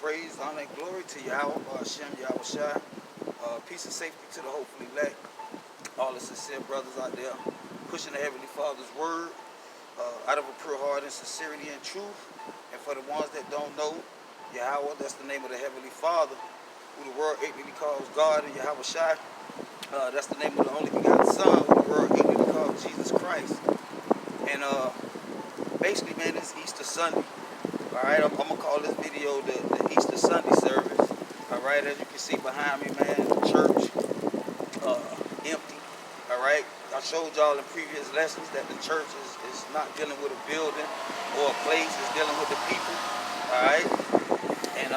praise, honor, and glory to Yahweh, Hashem, Yahweh Shai. Peace and safety to the hopefully elect. All the sincere brothers out there pushing the Heavenly Father's word out of a pure heart and sincerity and truth. And for the ones that don't know, Yahweh, that's the name of the Heavenly Father, who the world ignorantly calls God, and Yahweh Shai, that's the name of the only begotten Son, who the world ignorantly calls Jesus Christ. And basically, man, it's Easter Sunday. Alright, I'm going to call this video the Easter Sunday service. Alright, as you can see behind me, man, the church empty. Alright, I showed y'all in previous lessons that the church is not dealing with a building or a place, it's dealing with the people. Alright, and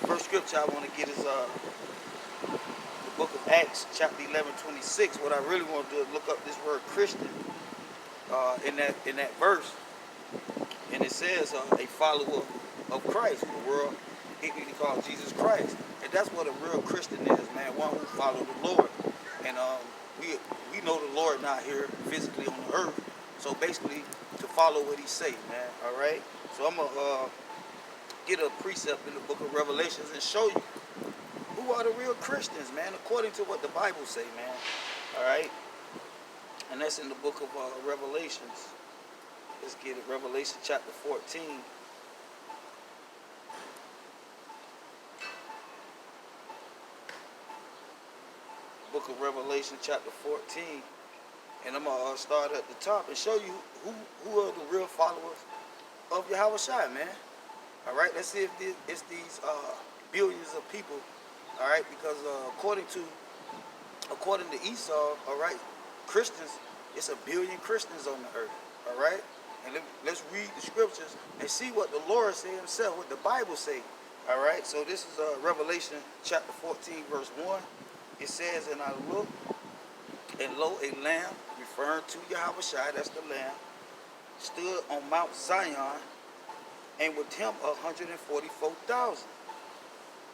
first scripture I want to get is the book of Acts, chapter 11:26. What I really want to do is look up this word Christian in that verse. And it says a follower of Christ, who the world ignorantly calls Jesus Christ. And that's what a real Christian is, man, one who follows the Lord. And we know the Lord not here physically on the earth. So basically, to follow what he say, man, all right? So I'm going to get a precept in the book of Revelations and show you who are the real Christians, man, according to what the Bible say, man, all right? And that's in the book of Revelations. Let's get it. Revelation chapter 14. Book of Revelation chapter 14. And I'm going to start at the top and show you who are the real followers of Yahweh Shai, man. All right, let's see if it's these billions of people. All right, because according to Esau, all right, Christians, it's a billion Christians on the earth. All right. And let's read the scriptures and see what the Lord say himself, what the Bible say. All right, so this is Revelation chapter 14, verse 1. It says, and I looked, and lo, a lamb, referring to Yahweh Shai, that's the lamb, stood on Mount Zion, and with him 144,000.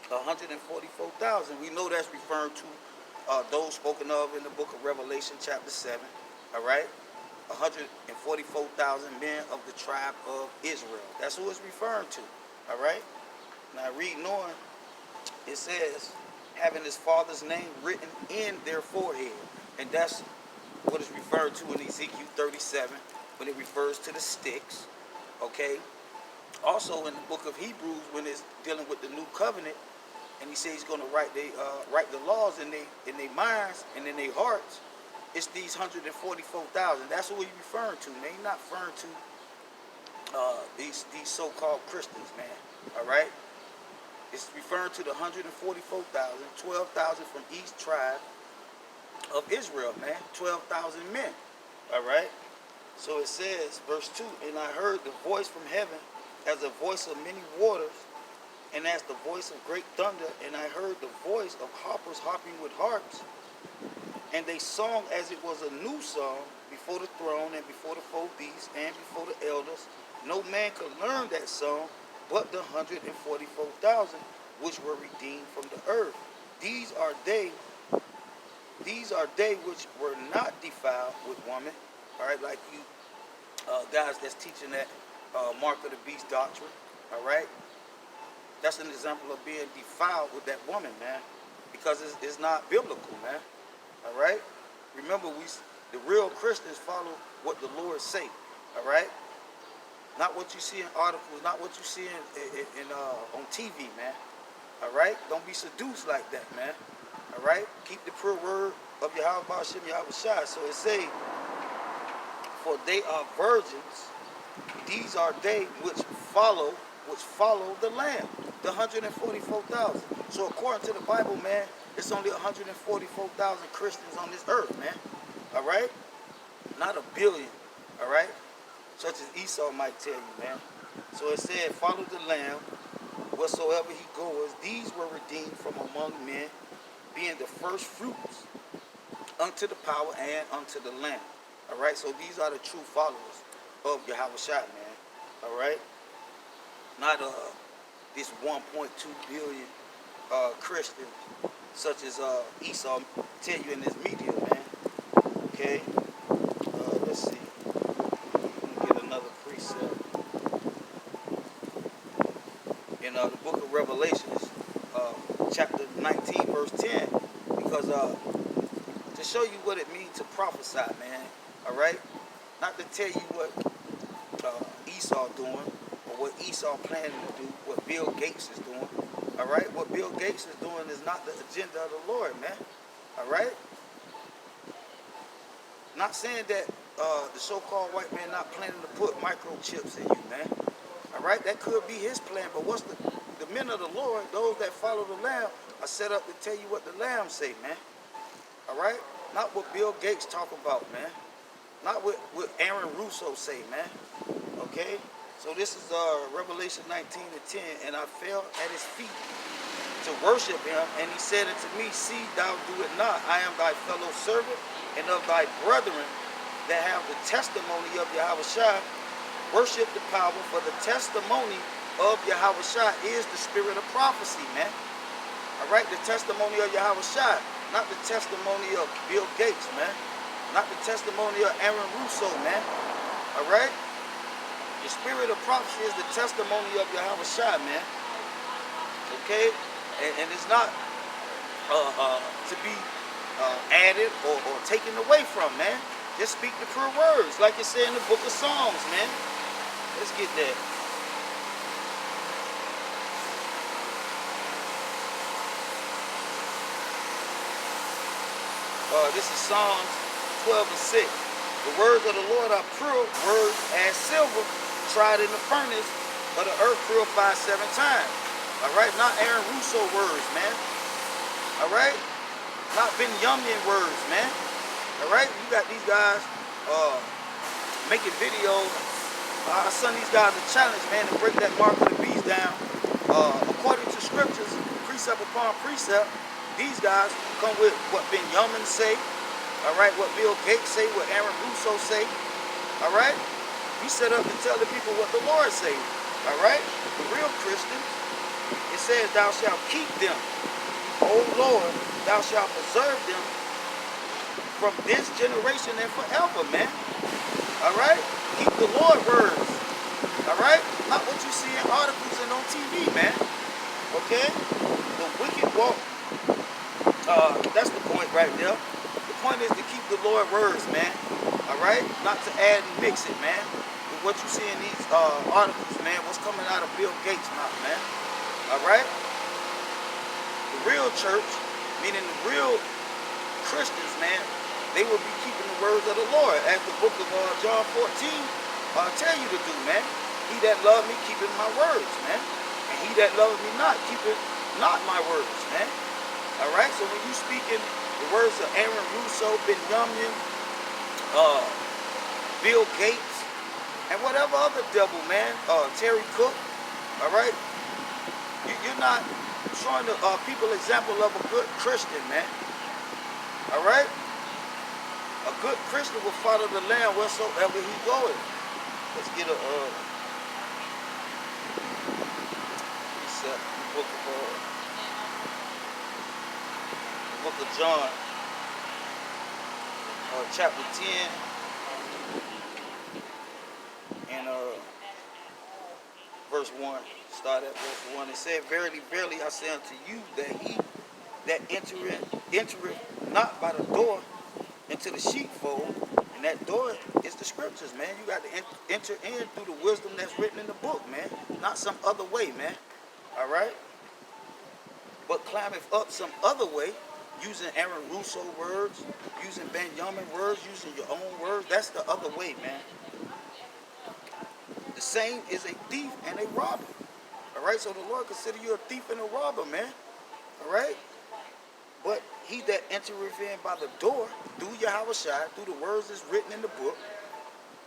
144,000. We know that's referring to those spoken of in the book of Revelation chapter 7. All right. 144,000 men of the tribe of Israel. That's who it's referring to. All right. Now reading on, it says, having his father's name written in their forehead. And that's what is referred to in Ezekiel 37 when it refers to the sticks. Okay. Also in the book of Hebrews when it's dealing with the new covenant, and he says he's going to write the laws in their minds and in their hearts. It's these 144,000. That's who he's referring to. Man, he's not referring to these so-called Christians, man. All right? It's referring to the 144,000, 12,000 from each tribe of Israel, man. 12,000 men. All right? So it says, verse 2, and I heard the voice from heaven as a voice of many waters, and as the voice of great thunder, and I heard the voice of harpers harping with harps. And they sung as it was a new song before the throne and before the four beasts and before the elders. No man could learn that song but the 144,000 which were redeemed from the earth. These are they which were not defiled with woman. All right, like you guys that's teaching that mark of the beast doctrine. All right, that's an example of being defiled with that woman, man, because it's not biblical, man. All right. Remember, the real Christians follow what the Lord say. All right. Not what you see in articles, not what you see on TV, man. All right. Don't be seduced like that, man. All right. Keep the pure word of Yahweh Hashem Yahweh Shai. So it say, for they are virgins. These are they which follow the Lamb, the 144,000. So according to the Bible, man, it's only 144,000 Christians on this earth, man. All right? Not a billion. All right? Such as Esau might tell you, man. So it said, follow the Lamb, whatsoever he goeth. These were redeemed from among men, being the first fruits unto the power and unto the Lamb. All right? So these are the true followers of Yahweh Shai, man. All right? Not this 1.2 billion Christians, such as Esau tell you in his media, man. Okay, let's see. Let me get another precept. in the book of Revelations, chapter 19, verse 10, because to show you what it means to prophesy, man. All right, not to tell you what Esau doing or what Esau planning to do, what Bill Gates is doing. All right, what Bill Gates is doing is not the agenda of the Lord, man. All right, not saying that the so-called white man not planning to put microchips in you, man. All right, that could be his plan, but what's the men of the Lord, those that follow the Lamb, are set up to tell you what the Lamb say, man. All right, not what Bill Gates talk about, man. Not what Aaron Russo say, man. Okay, so this is Revelation 19 and 10, and I fell at his feet to worship him, and he said unto me, see, thou do it not. I am thy fellow servant and of thy brethren that have the testimony of Yahushua. Worship the power, for the testimony of Yahushua is the spirit of prophecy, man. All right, the testimony of Yahushua, not the testimony of Bill Gates, man. Not the testimony of Aaron Russo, man. All right? The spirit of prophecy is the testimony of Yahushua, man. Okay? And it's not to be added or taken away from, man. Just speak the pure words, like it said in the book of Psalms, man. Let's get that. This is Psalms 12 and 6. The words of the Lord are pure, words as silver, tried in the furnace of the earth, purified 7 times. All right, not Aaron Russo words, man. All right, not Benjamin words, man. All right, you got these guys making videos. I send these guys a challenge, man, to break that mark of the beast down according to scriptures, precept upon precept. These guys come with what Benjamin say, all right, what Bill Gates say, what Aaron Russo say, all right? We set up to tell the people what the Lord say, all right? The real Christians, it says, thou shalt keep them. O Lord, thou shalt preserve them from this generation and forever, man. All right? Keep the Lord words, all right? Not what you see in articles and on TV, man, okay? The wicked walk. That's the point right there. The point is to keep the Lord words, man. All right? Not to add and mix it, man. With what you see in these articles, man. What's coming out of Bill Gates' mouth, man. All right? The real church, meaning the real Christians, man, they will be keeping the words of the Lord, as the book of John 14 tell you to do, man. He that loved me, keepeth my words, man. And he that loveth me not, keepeth not my words, man. All right, so when you speaking the words of Aaron Russo, Benjamin, Bill Gates, and whatever other devil, man, Terry Cook, all right, you're not showing the people example of a good Christian, man. All right, a good Christian will follow the Lamb wheresoever he goeth. Let's get a precept in the book of John, chapter 10, and verse 1. Start at verse 1. It said, verily, verily, I say unto you, that he that entereth not by the door into the sheepfold, and that door is the scriptures, man. You got to enter in through the wisdom that's written in the book, man. Not some other way, man. All right? But climbeth up some other way, using Aaron Russo words, using Benjamin words, using your own words. That's the other way, man. The same is a thief and a robber. All right? So the Lord consider you a thief and a robber, man. All right? But he that entereth in by the door, through Yahushua, through the words that's written in the book,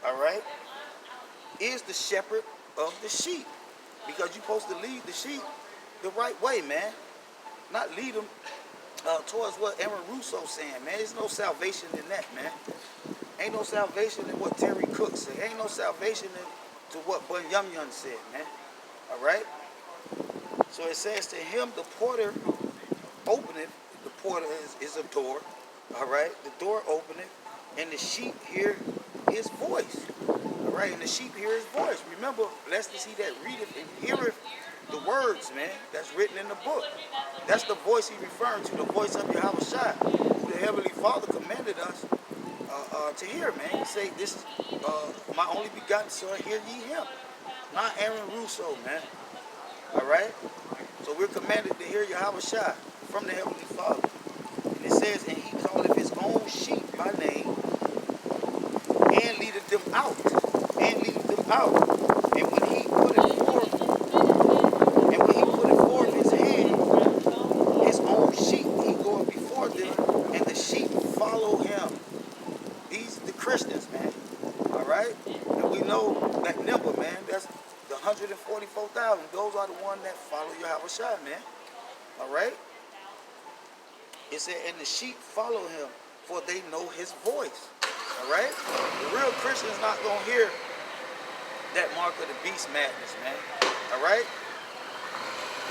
all right, is the shepherd of the sheep. Because you're supposed to lead the sheep the right way, man. Not lead them towards what Aaron Russo's saying, man. There's no salvation in that, man. Ain't no salvation in what Terry Cook said. Ain't no salvation in to what Bun Yum Yum said, man. All right? So it says to him, the porter openeth. The porter is a door. All right? The door openeth, and the sheep hear his voice. All right? And the sheep hear his voice. Remember, blessed is he that readeth and heareth the word words, man, that's written in the book. That's the voice he's referring to, the voice of Yahweh Shai, who the Heavenly Father commanded us to hear, man. He say, this is my only begotten son, hear ye him. Not Aaron Russo, man. All right? So we're commanded to hear Yahweh Shai from the Heavenly Father. And it says, and he calleth his own sheep by name, and leadeth them out. And leadeth them out. And when he put it forth, his hand, his own sheep, he goeth before them, and the sheep follow him. These the Christians, man. All right? And we know that number, man, that's the 144,000. Those are the ones that follow Yahweh Shai, man. All right? It said, and the sheep follow him, for they know his voice. All right? The real Christian's not going to hear that mark of the beast madness, man. All right?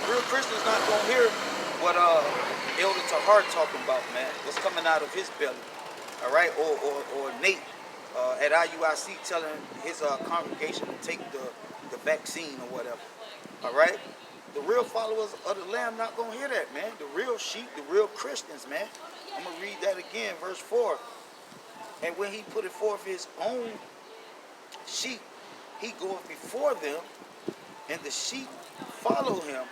The real Christian's not going to hear what Elder Tahar talking about, man. What's coming out of his belly. All right? Or Nate at IUIC telling his congregation to take the vaccine or whatever. All right? The real followers of the Lamb not going to hear that, man. The real sheep, the real Christians, man. I'm going to read that again, verse 4. And when he put it forth his own sheep, he goeth before them, and the sheep follow him.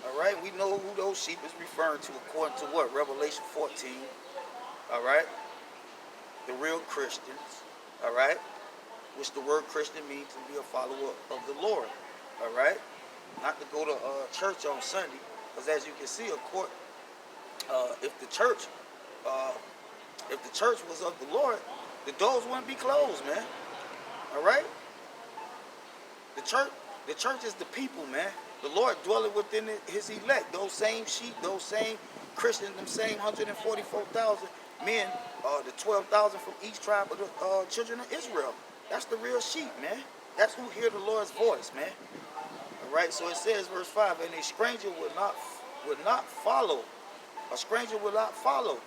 All right? We know who those sheep is referring to according to what? Revelation 14. All right? The real Christians. All right? Which the word Christian means to be a follower of the Lord. All right? Not to go to church on Sunday, because as you can see, if the church was of the Lord, the doors wouldn't be closed, man. All right? The church is the people, man. The Lord dwelling within his elect. Those same sheep, those same Christians, them same 144,000 men, the 12,000 from each tribe of the children of Israel. That's the real sheep, man. That's who hear the Lord's voice, man. All right, so it says, verse 5, and a stranger would not follow. A stranger will not follow,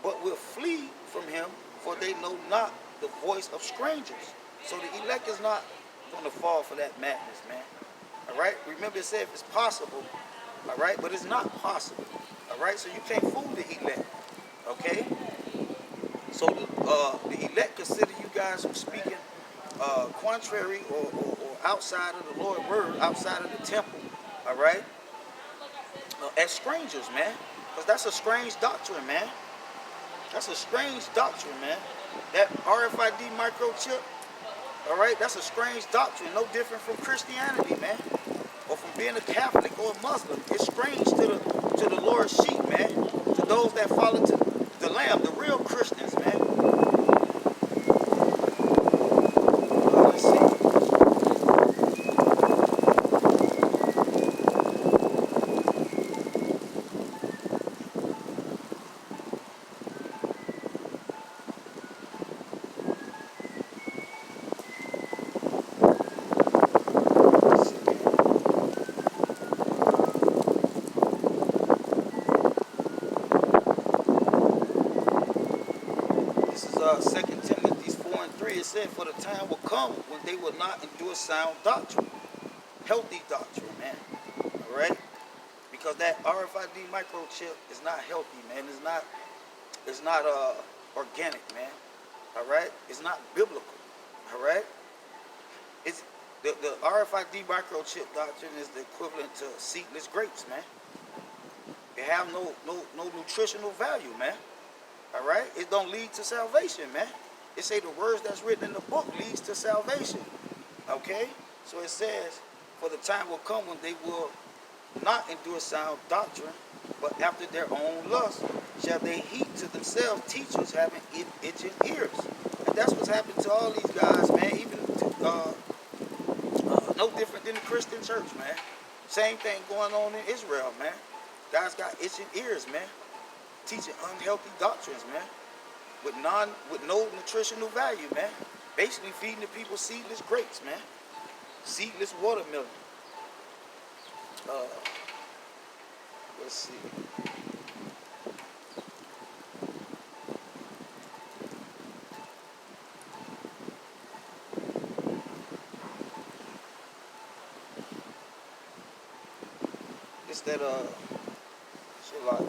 but will flee from him, for they know not the voice of strangers. So the elect is not going to fall for that madness, man. All right? Remember it said it's possible, all right? But it's not possible, all right? So you can't fool the elect, okay? So the elect consider you guys who speaking contrary or outside of the Lord's word, outside of the temple, all right? As strangers, man. Because that's a strange doctrine, man. That's a strange doctrine, man. That RFID microchip, all right, that's a strange doctrine. No different from Christianity, man. Or from being a Catholic or a Muslim. It's strange to the Lord's sheep, man. To those that follow to the Lamb, the real Christians, man. Let's see. This is 2 Timothy 4:3. It said, for the time will come when they will not endure sound doctrine. Healthy doctrine, man. All right? Because that RFID microchip is not healthy, man. It's not organic, man. All right? It's not biblical. All right? It's the RFID microchip doctrine is the equivalent to seedless grapes, man. They have no nutritional value, man. All right? It don't lead to salvation, man. It say the words that's written in the book leads to salvation. Okay? So it says, for the time will come when they will not endure sound doctrine, but after their own lust shall they heap to themselves teachers having itching ears. And that's what's happened to all these guys, man. Even no different than the Christian church, man. Same thing going on in Israel, man. Guys got itching ears, man. Teaching unhealthy doctrines, man. With no nutritional value, man. Basically feeding the people seedless grapes, man. Seedless watermelon. Let's see. It's that Shalak.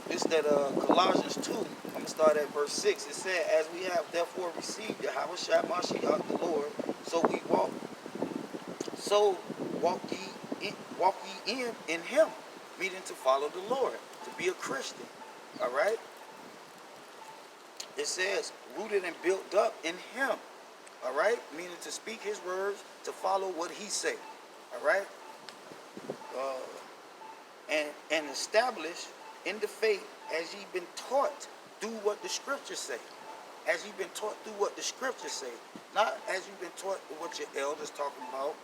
It's that Colossians 2. I'm gonna start at verse 6. It said, "As we have therefore received Yahweh Shai Mashiach the Lord, so we walk, so walk ye in Him, meaning to follow the Lord, to be a Christian." All right. It says, "Rooted and built up in Him." All right, meaning to speak His words, to follow what He say. All right. Uh, and establish in the faith as ye been taught, do what the scriptures say. As you've been taught, do what the scriptures say. Not as you've been taught what your elders talking about,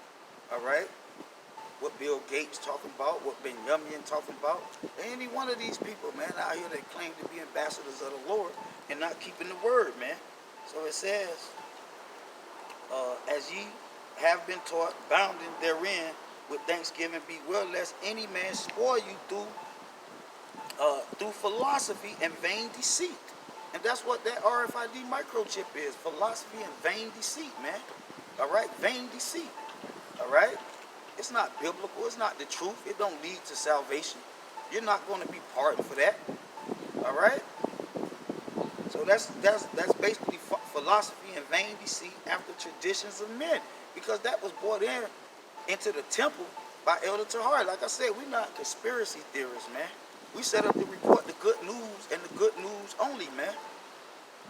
all right? What Bill Gates talking about, what Benjamin talking about. Any one of these people, man, out here that claim to be ambassadors of the Lord and not keeping the word, man. So it says, as ye have been taught, bounding therein with thanksgiving, be well, lest any man spoil you through philosophy and vain deceit. And that's what that RFID microchip is, philosophy and vain deceit, man. All right, vain deceit. All right, it's not biblical. It's not the truth. It don't lead to salvation. You're not going to be pardoned for that. All right. So that's basically philosophy and vain deceit after traditions of men, because that was brought into the temple by Elder Tahar. Like I said, we're not conspiracy theorists, man. We set up to report the good news and the good news only, man.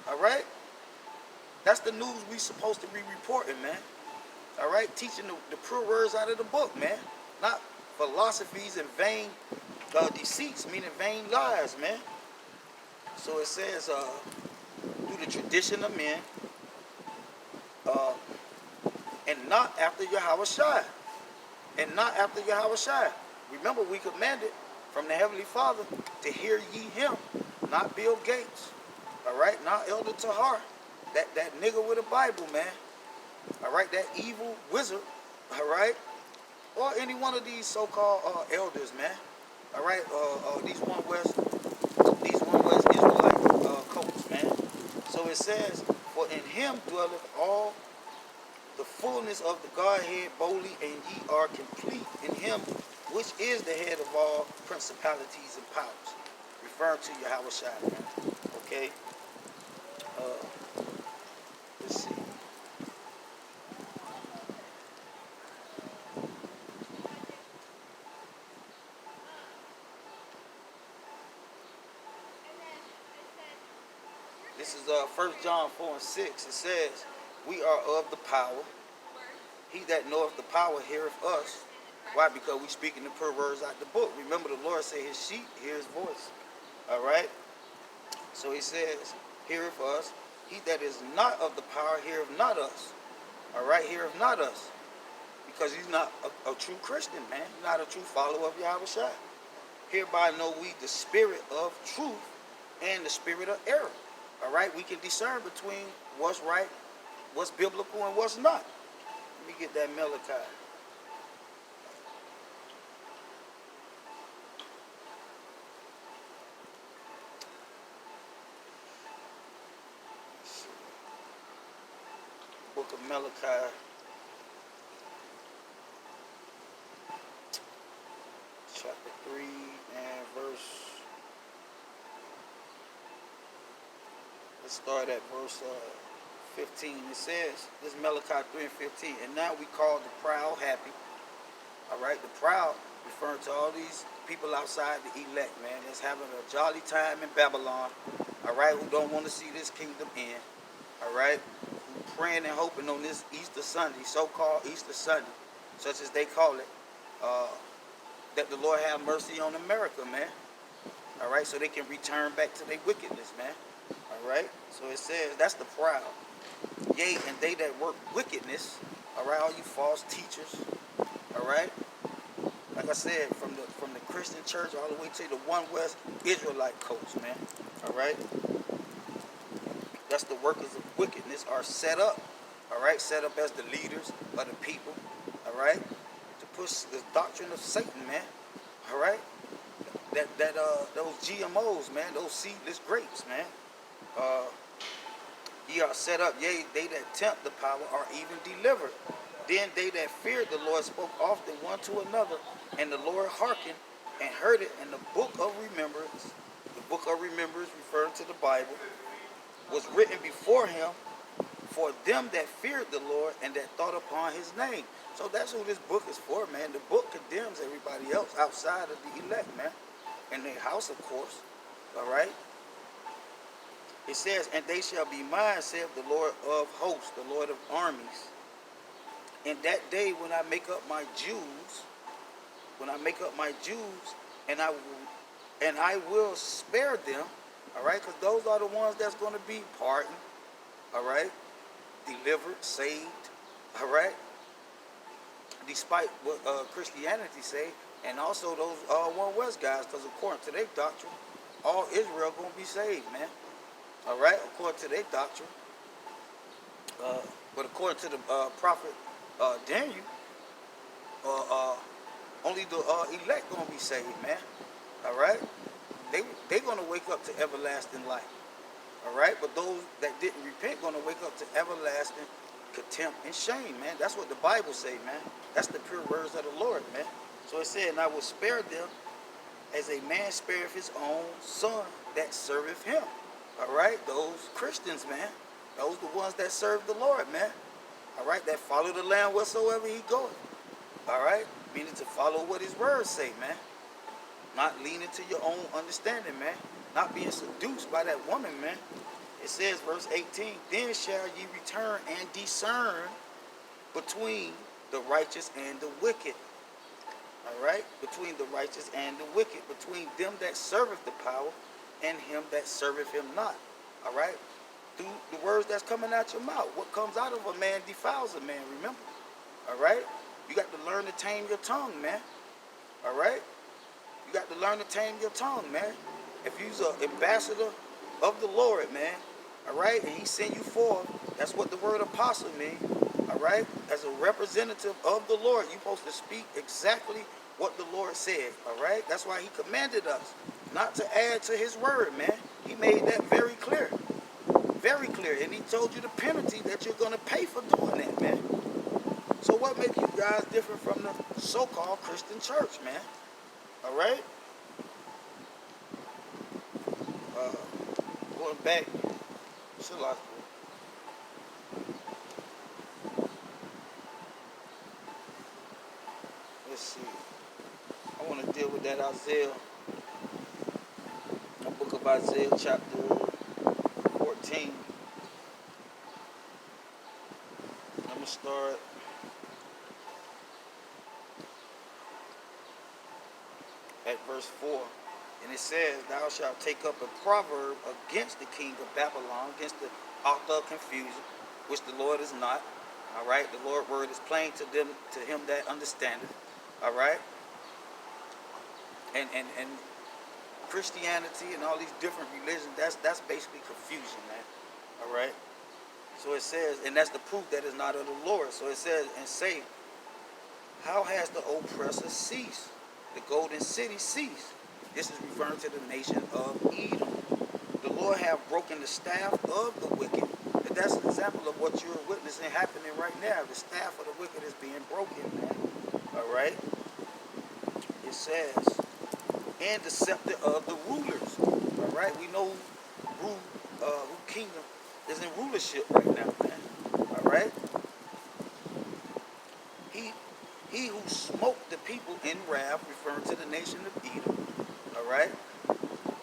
All right? That's the news we supposed to be reporting, man. All right? Teaching the pure words out of the book, man. Not philosophies and vain deceits, meaning vain lies, man. So it says, through the tradition of men, and not after Yahweh Shai. And not after Yahweh Shai. Remember, we commanded from the Heavenly Father to hear ye Him, not Bill Gates. All right, not Elder Tahar, that nigga with a Bible, man. All right, that evil wizard. All right, or any one of these so-called elders, man. All right, these one West Israelite cults, man. So it says, "For in Him dwelleth all the fullness of the Godhead bodily, and ye are complete in Him, which is the head of all principalities and powers," referring to Yahweh Shai, man. Okay. Let's see. This is 1 John 4 and 6. It says, "We are of the power. He that knoweth the power heareth us." Why? Because we speaking the pure words out the book. Remember, the Lord said His sheep hear His voice. All right. So He says, "Heareth us. He that is not of the power heareth not us." All right, heareth not us, because he's not a true Christian, man. He's not a true follower of Yahweh Shai. "Hereby know we the spirit of truth and the spirit of error." All right, we can discern between what's right, what's biblical, and what's not. Let me get that Malachi. Book of Malachi, chapter 3 and verse. Let's start at verse 15. It says, this is Malachi 3 and 15. "And now we call the proud happy." All right, the proud, referring to all these people outside the elect, man, that's having a jolly time in Babylon. All right, who don't want to see this kingdom end. All right, who praying and hoping on this Easter Sunday, so-called Easter Sunday, such as they call it, that the Lord have mercy on America, man. All right, so they can return back to their wickedness, man. All right, so it says, that's the proud. "Yea, and they that work wickedness," all right, all you false teachers, all right, like I said, from the Christian church all the way to the one West Israelite cults, man. All right, that's the workers of wickedness are set up, all right, set up as the leaders of the people, all right, to push the doctrine of Satan, man. All right, those GMOs, man, those seedless grapes, man. Ye are set up, yea, they that tempt the power are even delivered. Then they that feared the Lord spoke often one to another, and the Lord hearkened and heard it. And the book of remembrance, the book of remembrance referring to the Bible, was written before him for them that feared the Lord and that thought upon his name. So that's who this book is for, man. The book condemns everybody else outside of the elect, man. In their house, of course. All right? It says, and they shall be mine, saith the Lord of hosts, the Lord of armies. In that day when I make up my Jews, and I will spare them, all right? Because those are the ones that's going to be pardoned, all right? Delivered, saved, all right? Despite what Christianity say, and also those One West guys, because according to their doctrine, all Israel going to be saved, man. All right, according to their doctrine. But according to the prophet Daniel, only the elect going to be saved, man. All right? They going to wake up to everlasting life. All right? But those that didn't repent going to wake up to everlasting contempt and shame, man. That's what the Bible say, man. That's the pure words of the Lord, man. So it said, and I will spare them as a man spareth his own son that serveth him. All right? Those Christians, man. Those the ones that serve the Lord, man. All right? That follow the Lamb whatsoever he goeth. All right? Meaning to follow what his words say, man. Not leaning to your own understanding, man. Not being seduced by that woman, man. It says, verse 18, then shall ye return and discern between the righteous and the wicked. All right? Between the righteous and the wicked. Between them that serveth the power and him that serveth him not. All right? Through the words that's coming out your mouth. What comes out of a man defiles a man, remember? All right? You got to learn to tame your tongue, man. All right? You got to learn to tame your tongue, man. If you're an ambassador of the Lord, man, all right, and he sent you forth, that's what the word apostle means, all right? As a representative of the Lord, you're supposed to speak exactly what the Lord said, all right? That's why he commanded us not to add to his word, man. He made that very clear. Very clear. And he told you the penalty that you're going to pay for doing that, man. So what makes you guys different from the so-called Christian church, man? All right? Going back, let's see. I want to deal with that Isaiah, the book of Isaiah, chapter 14. I'm going to start at verse 4. And it says, thou shalt take up a proverb against the king of Babylon, against the author of confusion, which the Lord is not. All right? The Lord's word is plain to them, to him that understandeth. All right? And Christianity and all these different religions, that's basically confusion, man. All right? So it says, and that's the proof that is not of the Lord. So it says, and say, how has the oppressor ceased? The golden city ceased. This is referring to the nation of Edom. The Lord have broken the staff of the wicked. And that's an example of what you're witnessing happening right now. The staff of the wicked is being broken, man. All right? It says, and the scepter of the rulers. All right? We know who kingdom is in rulership right now, man. All right? He who smote the people in wrath, referring to the nation of Edom. All right?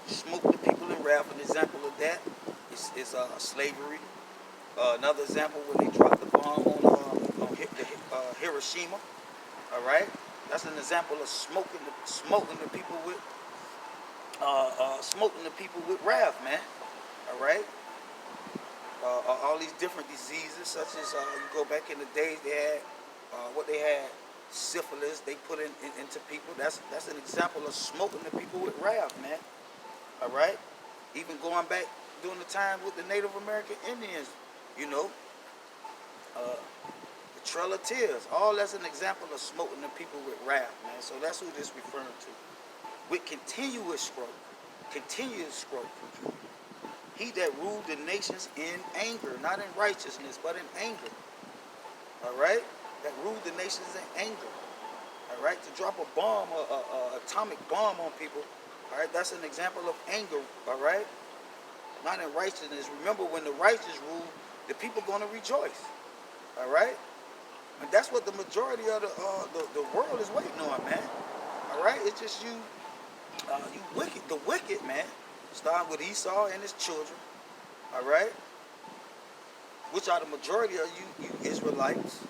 Smote the people in wrath. An example of that is slavery. Another example when they dropped the bomb on Hiroshima. All right? That's an example of smoking the people with wrath, man. All right? All these different diseases, such as you go back in the days they had syphilis. They put into people. That's an example of smoking the people with wrath, man. All right? Even going back during the time with the Native American Indians, you know, the Trail of Tears. All that's an example of smoking the people with wrath, man. So that's who this referring to. With continuous stroke. He that ruled the nations in anger, not in righteousness, but in anger. All right? that ruled the nations in anger. All right, to drop a bomb, a atomic bomb on people. All right, that's an example of anger. All right, not in righteousness. Remember, when the righteous rule, the people going to rejoice. All right, and that's what the majority of the world is waiting on, man. All right, it's just you wicked, the wicked, man. Starting with Esau and his children. All right, which are the majority of you Israelites.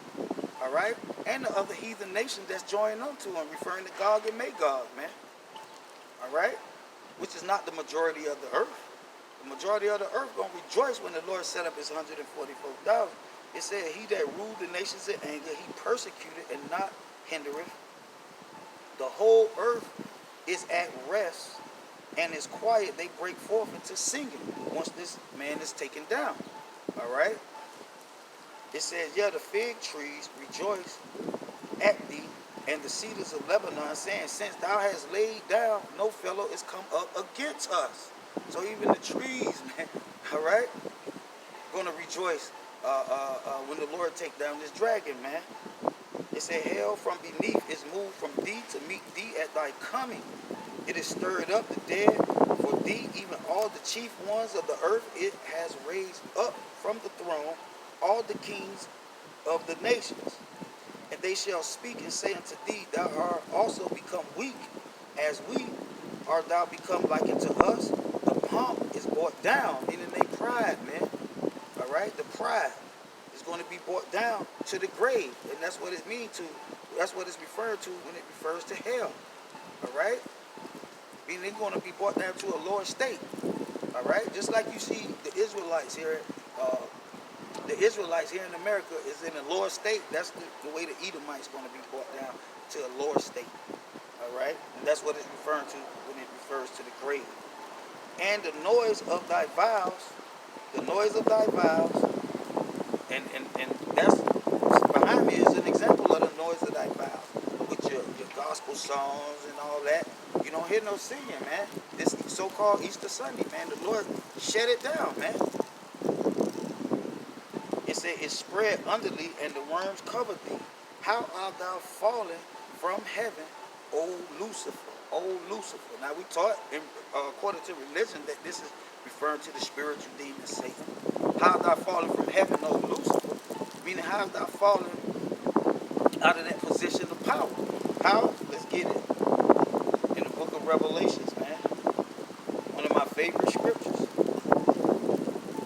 All right, and the other heathen nations that's joining them to them, referring to Gog and Magog, man. All right, which is not the majority of the earth. The majority of the earth gonna rejoice when the Lord set up his 144,000. It said, "He that ruled the nations in anger, he persecuted and not hindereth. The whole earth is at rest and is quiet. They break forth into singing once this man is taken down." All right. It says, "Yeah, the fig trees rejoice at thee, and the cedars of Lebanon, saying, Since thou hast laid down, no fellow is come up against us." So even the trees, man, all right, going to rejoice when the Lord take down this dragon, man. It said, "Hell from beneath is moved from thee to meet thee at thy coming. It is stirred up the dead for thee, even all the chief ones of the earth. It has raised up from the throne all the kings of the nations. And they shall speak and say unto thee, Thou art also become weak, as we art thou become like unto us. The pomp is brought down," meaning they pride, man. All right, the pride is going to be brought down to the grave, and that's what it means to. That's what it's referred to when it refers to hell. All right, meaning they're going to be brought down to a lower state. All right, just like you see the Israelites here. The Israelites here in America is in a lower state. That's the way the Edomites going to be brought down to a lower state. All right, and that's what it's referring to when it refers to the grave. "And the noise of thy vows, the noise of thy vows," and that's behind me is an example of the noise of thy vows with your gospel songs and all that. You don't hear no singing, man. This so-called Easter Sunday, man. The Lord shut it down, man. It said, "It spread under thee, and the worms covered thee. How art thou fallen from heaven, O Lucifer, O Lucifer." Now we taught, according to religion, that this is referring to the spiritual demon Satan. How art thou fallen from heaven, O Lucifer? Meaning, how art thou fallen out of that position of power? How? Let's get it. In the book of Revelations, man. One of my favorite scriptures.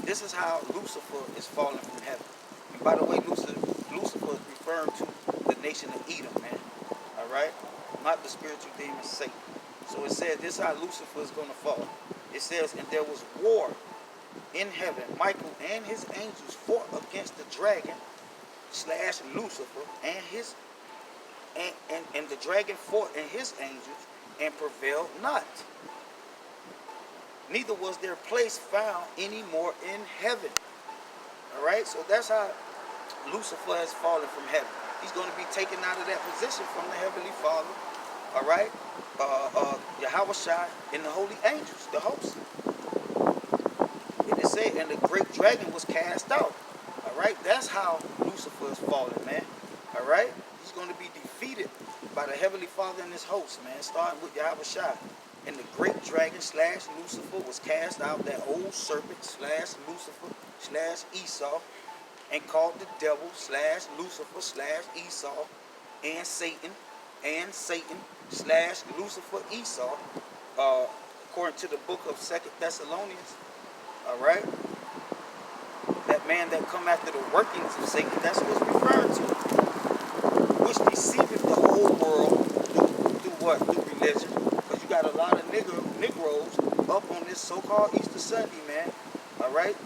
This is how Lucifer is falling from heaven. And by the way, Lucifer is referring to the nation of Edom, man. All right? Not the spiritual demon Satan. So it says this is how Lucifer is going to fall. It says, "And there was war in heaven. Michael and his angels fought against the dragon / Lucifer and his and the dragon fought and his angels and prevailed not. Neither was their place found any more in heaven." All right, so that's how Lucifer has fallen from heaven. He's going to be taken out of that position from the Heavenly Father. All right, Yahweh Shai and the holy angels, the hosts. And it said, "And the great dragon was cast out." All right, that's how Lucifer is falling, man. All right, he's going to be defeated by the Heavenly Father and his hosts, man, starting with Yahweh Shai. "And the great dragon / Lucifer was cast out, that old serpent / Lucifer / Esau, and called the devil / Lucifer / Esau, and Satan / Lucifer Esau," according to the book of 2 Thessalonians. All right, that man that come after the workings of Satan, that's what's referred to, which deceiveth the whole world through what? Through religion. Because you got a lot of Negroes up on this so-called Easter Sunday, man. All right,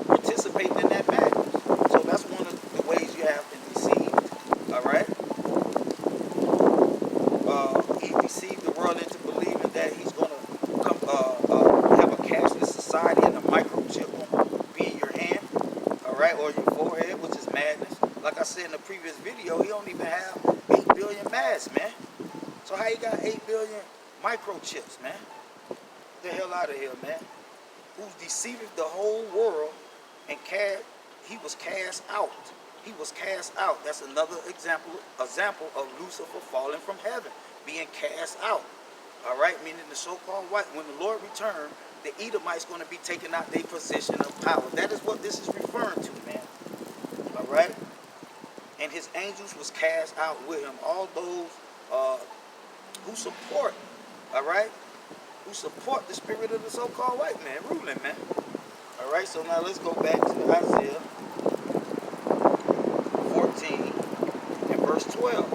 participating in that madness. So that's one of the ways you have been deceived. All right, he deceived the world into believing that he's going to come have a cashless society and a microchip will be in your hand. All right, or your forehead, which is madness. Like I said in the previous video, he don't even have 8 billion masks, man. So how you got 8 billion microchips, man? Get the hell out of here, man. Who's deceiving the whole world, and he was cast out. He was cast out. That's another example of Lucifer falling from heaven, being cast out. All right, meaning the so-called white. When the Lord returned, the Edomites going to be taking out their position of power. That is what this is referring to, man. All right, and his angels was cast out with him. All those who support, all right, who support the spirit of the so-called white man ruling, man. All right, so now let's go back to Isaiah 14 and verse 12.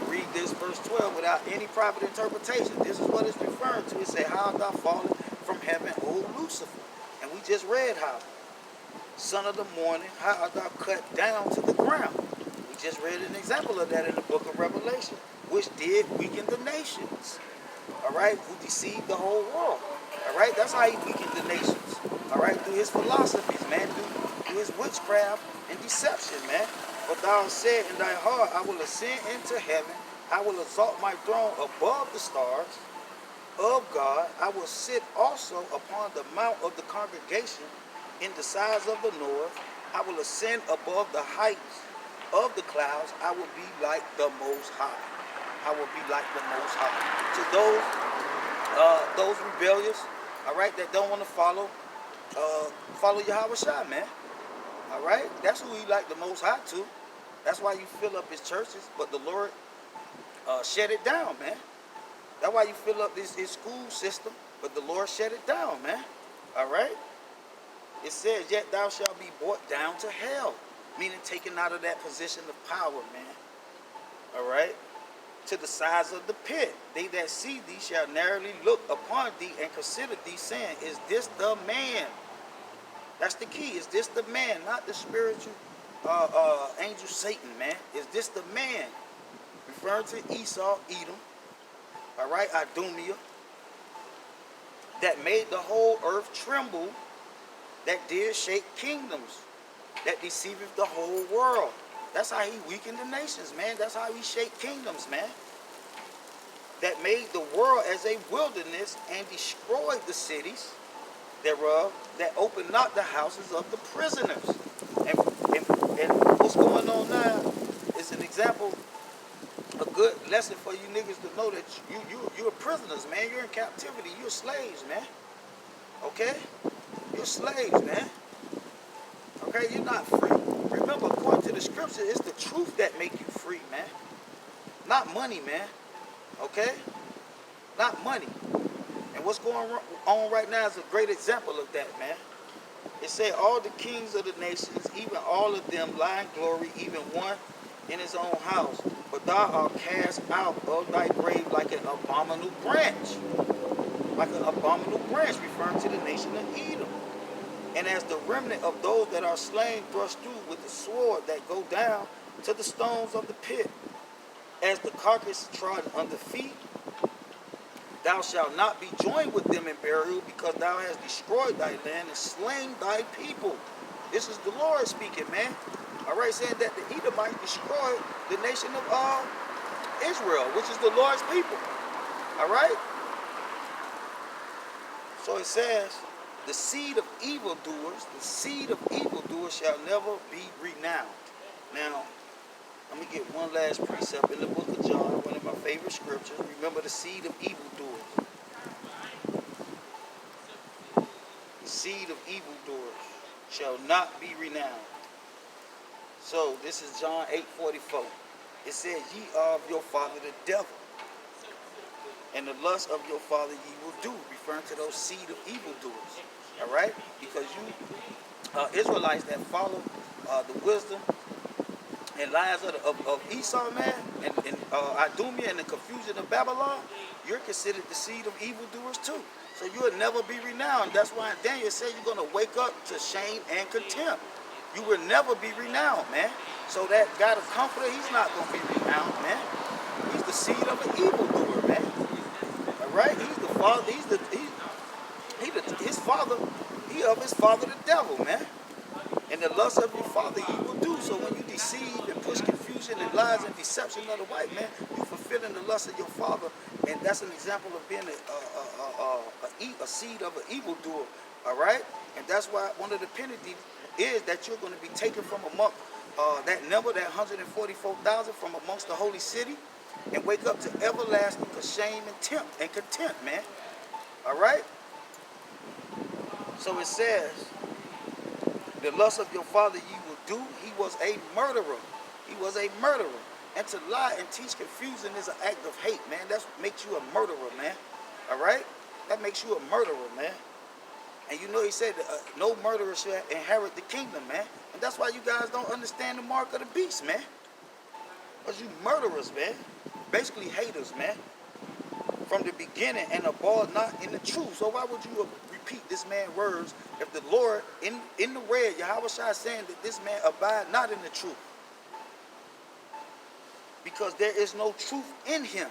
You read this verse 12 without any proper interpretation. This is what it's referring to. It said, how art thou fallen from heaven, O Lucifer? And we just read how. Son of the morning, how art thou cut down to the ground? We just read an example of that in the book of Revelation, which did weaken the nations. All right, who deceived the whole world. All right, that's how he weakened the nations. All right, through his philosophies, man, through his witchcraft and deception, man. But thou hast said in thy heart, I will ascend into heaven. I will exalt my throne above the stars of God. I will sit also upon the mount of the congregation in the sides of the north. I will ascend above the heights of the clouds. I will be like the Most High. I will be like the Most High. To those rebellious, all right, that don't want to follow Yahweh Shai, man. All right, that's who he like the Most High to. That's why you fill up his churches, but the Lord shut it down, man. That's why you fill up his school system, but the Lord shut it down, man. All right. It says, yet thou shalt be brought down to hell, meaning taken out of that position of power, man. All right. To the sides of the pit. They that see thee shall narrowly look upon thee and consider thee, saying, is this the man? That's the key. Is this the man, not the spiritual angel Satan, man? Is this the man? Referring to Esau, Edom, all right, Idumea, that made the whole earth tremble, that did shake kingdoms, that deceiveth the whole world. That's how he weakened the nations, man. That's how he shake kingdoms, man. That made the world as a wilderness and destroyed the cities thereof, that opened not the houses of the prisoners. And what's going on now is an example, a good lesson for you niggas to know that you're prisoners, man. You're in captivity. You're slaves, man. Okay? You're slaves, man. Okay? You're not free. Remember, according to the scripture, it's the truth that make you free, man. Not money, man. Okay? Not money. And what's going on right now is a great example of that, man. It said, all the kings of the nations, even all of them lie in glory, even one in his own house. But thou art cast out of thy grave like an abominable branch. Like an abominable branch, referring to the nation of Edom. And as the remnant of those that are slain thrust through with the sword that go down to the stones of the pit, as the carcass trodden under feet, thou shalt not be joined with them in burial, because thou hast destroyed thy land and slain thy people. This is the Lord speaking, man. All right, saying that the Edomites destroyed the nation of Israel, which is the Lord's people. All right? So it says, the seed of evildoers shall never be renowned. Now, let me get one last precept in the book of John, one of my favorite scriptures. Remember the seed of evildoers. The seed of evildoers shall not be renowned. So this is John 8:44. It says, ye are of your father the devil, and the lust of your father ye will do, referring to those seed of evildoers. All right? Because you Israelites that follow the wisdom and lies of Esau, man, and Idumea and the confusion of Babylon, you're considered the seed of evildoers too. So you'll never be renowned. That's why Daniel said you're going to wake up to shame and contempt. You will never be renowned, man. So that God of Comforter, he's not going to be renowned, man. He's the seed of an evildoer, man. All right? He's the father. His father. He of his father, the devil, man. And the lust of your father he will do. So when you deceive and push confusion and lies and deception of the white man, you fulfilling the lust of your father. And that's an example of being a seed of an evildoer. All right? And that's why one of the penalties is that you're going to be taken from among that number, that 144,000 from amongst the holy city, and wake up to everlasting shame and contempt, man. All right? So it says, the lust of your father you will do. He was a murderer. He was a murderer. And to lie and teach confusion is an act of hate, man. That's what makes you a murderer, man. All right? That makes you a murderer, man. And you know he said no murderer shall inherit the kingdom, man. And that's why you guys don't understand the mark of the beast, man. Because you murderers, man. Basically haters, man. From the beginning and abode not in the truth. So why would you repeat this man's words if the Lord in the red, Yahweh Shai saying that this man abide not in the truth? Because there is no truth in him.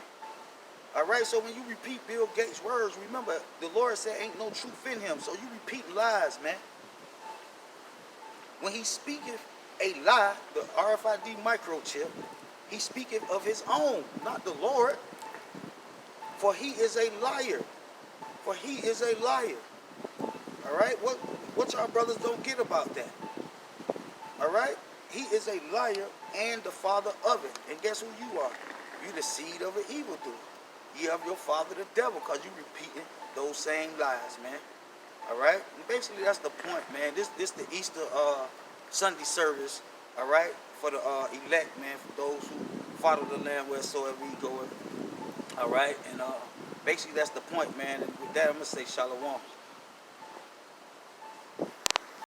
All right, so when you repeat Bill Gates' words, remember, the Lord said ain't no truth in him. So you repeat lies, man. When he speaketh a lie, the RFID microchip, he speaketh of his own, not the Lord. For he is a liar. For he is a liar. All right, what y'all brothers don't get about that? All right, he is a liar and the father of it. And guess who you are? You the seed of an evildoer. Ye of your father the devil, because you repeating those same lies, man. All right? And basically, that's the point, man. This the Easter Sunday service, all right, for the elect, man, for those who follow the Lamb wheresoever he goeth. All right? And basically, that's the point, man. And with that, I'm going to say shalom.